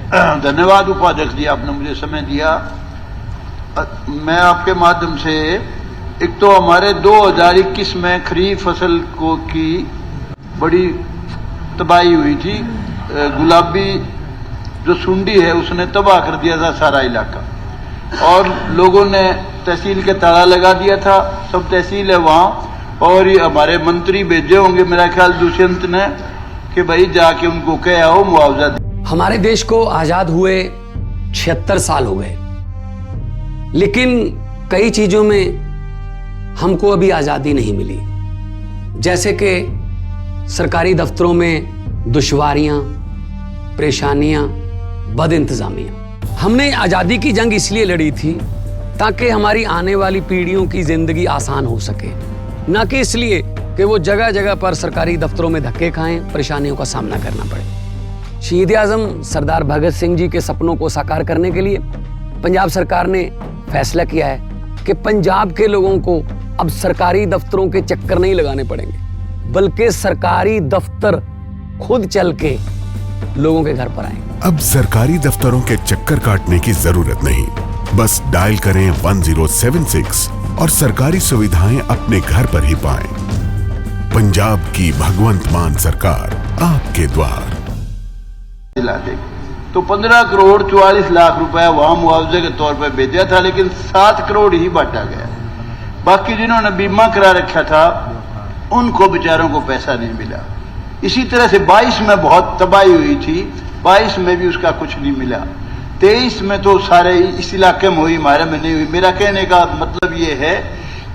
धन्यवाद उपाध्यक्ष जी, आपने मुझे समय दिया। मैं आपके माध्यम से, एक तो हमारे 2021 में खरीफ फसल की बड़ी तबाही हुई थी। गुलाबी जो सुंडी है उसने तबाह कर दिया था सारा इलाका, और लोगों ने तहसील के ताला लगा दिया था। सब तहसील है वहाँ, और ये हमारे मंत्री भेजे होंगे मेरा ख्याल दुष्यंत ने, कि भाई जाके उनको कह आओ मुआवजा दे। हमारे देश को आजाद हुए 76 साल हो गए, लेकिन कई चीजों में हमको अभी आजादी नहीं मिली। जैसे कि सरकारी दफ्तरों में दुश्वारियां, परेशानियां, बदइंतजामियां। हमने आजादी की जंग इसलिए लड़ी थी ताकि हमारी आने वाली पीढ़ियों की जिंदगी आसान हो सके, ना कि इसलिए कि वो जगह जगह पर सरकारी दफ्तरों में धक्के खाएं, परेशानियों का सामना करना पड़े। शहीद आजम सरदार भगत सिंह जी के सपनों को साकार करने के लिए पंजाब सरकार ने फैसला किया है कि पंजाब के लोगों को अब सरकारी दफ्तरों के चक्कर नहीं लगाने पड़ेंगे, बल्कि सरकारी दफ्तर खुद चल के लोगों के घर पर आएंगे। अब सरकारी दफ्तरों के चक्कर काटने की जरूरत नहीं, बस डायल करें 1076 और सरकारी सुविधाएं अपने घर पर ही पाएं। पंजाब की भगवंत मान सरकार आपके द्वार। तो 15 करोड़ 44 लाख रुपए वहां मुआवजे के तौर पर भेजा था, लेकिन 7 करोड़ ही बांटा गया। बाकी जिन्होंने बीमा करा रखा था उनको बेचारों को पैसा नहीं मिला। इसी तरह से 22 में बहुत तबाही हुई थी, 22 में भी उसका कुछ नहीं मिला। 23 में तो सारे इस इलाके में हुई, हमारे में नहीं हुई। मेरा कहने का मतलब ये है,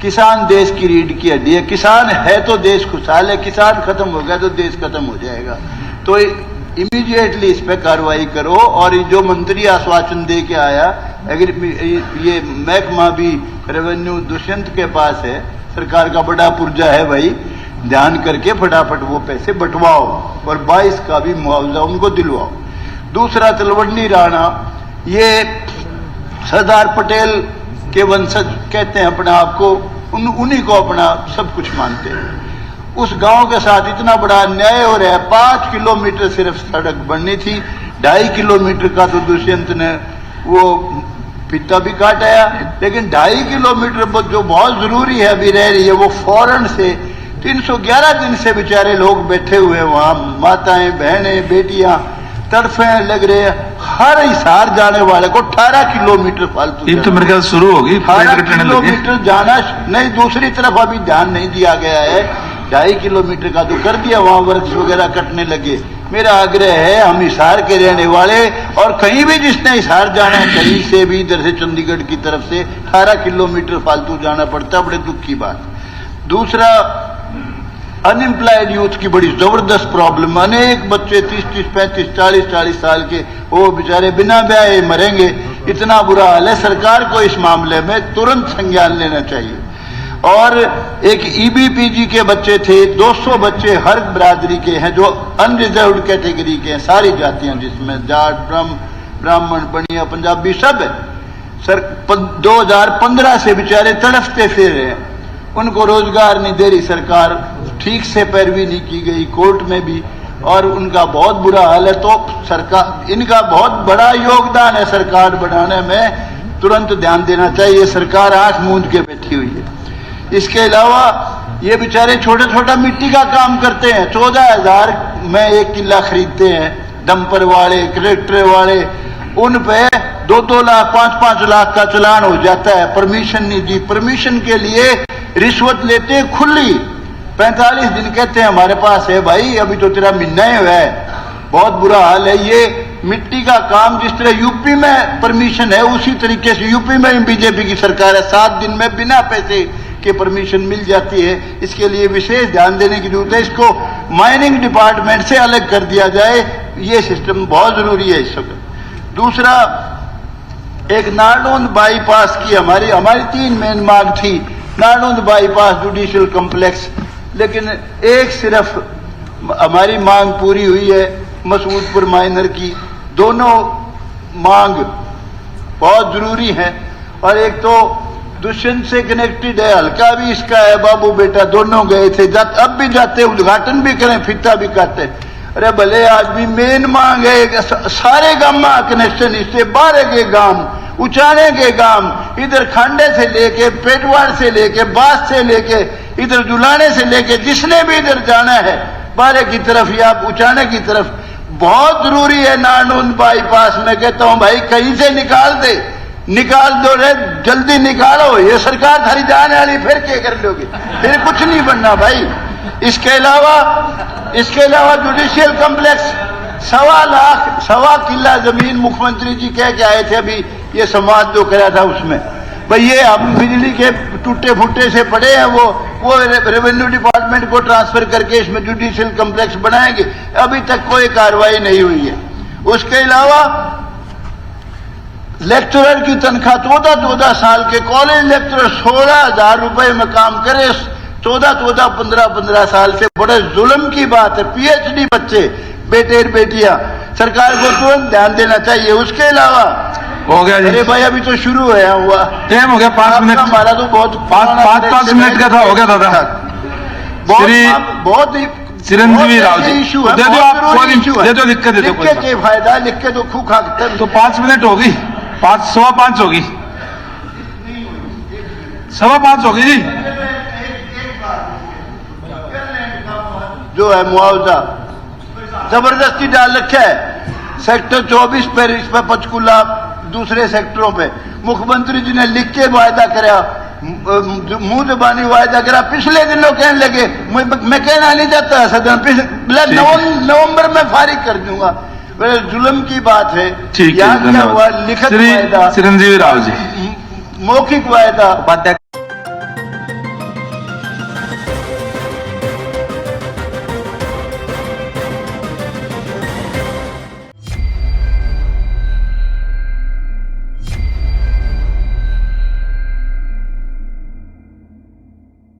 किसान देश की रीढ़ की हड्डी है। किसान है तो देश खुशहाल है, किसान खत्म हो गया तो देश खत्म हो जाएगा। तो इमीडिएटली इस पे कार्रवाई करो। और जो मंत्री आश्वासन दे के आया, अगर ये महकमा भी रेवेन्यू दुष्यंत के पास है, सरकार का बड़ा पुर्जा है भाई, ध्यान करके फटाफट वो पैसे बंटवाओ और 22 का भी मुआवजा उनको दिलवाओ। दूसरा, तलवंडी राणा, ये सरदार पटेल के वंशज कहते हैं अपने आप को, उन्हीं को अपना सब कुछ मानते हैं। उस गांव के साथ इतना बड़ा अन्याय हो रहा है। 5 किलोमीटर सिर्फ सड़क बननी थी, 2.5 किलोमीटर का तो दुष्यंत ने वो फित्ता भी काटाया, लेकिन 2.5 किलोमीटर जो बहुत जरूरी है अभी रह रही है, वो फौरन से 311 दिन से बेचारे लोग बैठे हुए हैं वहां। माताएं, बहनें, बेटियां तड़फे लग रहे हैं। हर हिसार जाने वाले को 18 किलोमीटर फालतू, ये तो मेरे ख्याल शुरू होगी 18 किलोमीटर जाना नहीं, दूसरी तरफ अभी ध्यान नहीं दिया गया है। 2.5 किलोमीटर का तो कर दिया, वहां वर्क्स वगैरह कटने लगे। मेरा आग्रह है, हम हिसार के रहने वाले, और कहीं भी जिसने हिसार जाना है, कहीं से भी, इधर से चंडीगढ़ की तरफ से 18 किलोमीटर फालतू जाना पड़ता है, बड़े दुख की बात। दूसरा, अनएम्प्लॉयड यूथ की बड़ी जबरदस्त प्रॉब्लम। अनेक बच्चे 30-30, 35, 40-40 साल के, वो बेचारे बिना ब्याह मरेंगे। इतना बुरा हाल है। सरकार को इस मामले में तुरंत संज्ञान लेना चाहिए। और एक ईबीपीजी के बच्चे थे, 200 बच्चे हर बिरादरी के हैं, जो अनरिजर्व्ड कैटेगरी के हैं, सारी जातियां, जिसमें जाट, ब्राह्मण, बनिया, पंजाबी सब है। 2015 से बेचारे तड़फते फिर रहे हैं, उनको रोजगार नहीं दे रही सरकार, ठीक से पैरवी नहीं की गई कोर्ट में भी, और उनका बहुत बुरा हाल है। तो सरकार, इनका बहुत बड़ा योगदान है सरकार बनाने में, तुरंत ध्यान देना चाहिए। सरकार आंख मूंद के बैठी हुई है। इसके अलावा ये बेचारे छोटा छोटा मिट्टी का काम करते हैं, 14,000 में 1 किला खरीदते हैं। डंपर वाले, ट्रैक्टर वाले, उन पे 2-2 लाख, 5-5 लाख का चालान हो जाता है। परमिशन नहीं दी, परमिशन के लिए रिश्वत लेते हैं खुली। 45 दिन कहते हैं हमारे पास है भाई, अभी तो तेरा महीना ही हुआ है। बहुत बुरा हाल है। ये मिट्टी का काम जिस तरह यूपी में परमिशन है, उसी तरीके से यूपी में बीजेपी की सरकार है, 7 दिन में बिना पैसे के परमिशन मिल जाती है। इसके लिए विशेष ध्यान देने की जरूरत है। इसको माइनिंग डिपार्टमेंट से अलग कर दिया जाए, ये सिस्टम बहुत जरूरी है इस वक्त। दूसरा, एक नारनौंद बाईपास की हमारी 3 मेन मांग थी। नारनौंद बाईपास, जुडिशियल कॉम्प्लेक्स, लेकिन एक सिर्फ हमारी मांग पूरी हुई है, मसूदपुर माइनर की। दोनों मांग बहुत जरूरी है। और एक तो दुष्यंत से कनेक्टेड है, हल्का भी इसका है, बाबू बेटा दोनों गए थे, अब भी जाते, उद्घाटन भी करें, फित्ता भी काटते। अरे भले आदमी मेन मांग है सारे गांव में कनेक्शन, इससे बाहर के गांव, उचाने के गांव, इधर खांडे से लेके पेटवाड़ से लेके बास से लेके इधर जुलाने से लेके जिसने भी इधर जाना है बारे की तरफ या उचाने की तरफ, बहुत जरूरी है। नानून बाईपास में कहता हूं भाई कहीं से निकाल दो रे, जल्दी निकालो। ये सरकार थारी जाने वाली, फिर क्या कर लोगे, फिर कुछ नहीं बनना भाई। इसके अलावा जुडिशियल कॉम्प्लेक्स 1.25 किला जमीन मुख्यमंत्री जी कह के आए थे, अभी ये संवाद जो करा था उसमें भाई ये हम बिजली के टूटे फूटे से पड़े हैं, वो रेवेन्यू डिपार्टमेंट को ट्रांसफर करके इसमें जुडिशियल कॉम्प्लेक्स बनाएंगे। अभी तक कोई कार्रवाई नहीं हुई है। उसके अलावा लेक्चरर की तनख्वाह 14 साल के कॉलेज लेक्चरर 16,000 रुपए में काम करे, 15 साल से, बड़े जुल्म की बात है। PhD बच्चे, बेटे बेटियां, सरकार को तुरंत ध्यान देना चाहिए। उसके अलावा हो गया जी। अरे भाई अभी तो शुरू हुआ, टाइम हो गया 5 मिनट, हमारा तो बहुत 5 मिनट का था, हो गया दादा। बहुत ही चिरंजीवी राव जी इशू है, दे दो, आप दे दो, लिख के दे दो, लिख के फायदा, लिख के तो खूखा तो 5 मिनट होगी, 5:15 होगी, 5:15 होगी जी। जो है मुआवजा जबरदस्ती डाल रखा है सेक्टर 24 पर, इस पर पंचकूला दूसरे सेक्टरों पे मुख्यमंत्री जी ने लिख के वायदा कराया, मुंह जबानी वायदा करा। पिछले दिनों कहने लगे मैं कहना नहीं चाहता सदन, नवंबर में फारिग कर दूंगा। जुल्म की बात है। ठीक है, यहाँ क्या हुआ, लिखित वायदा, चिरंजीवी राव जी, मौखिक वायदा।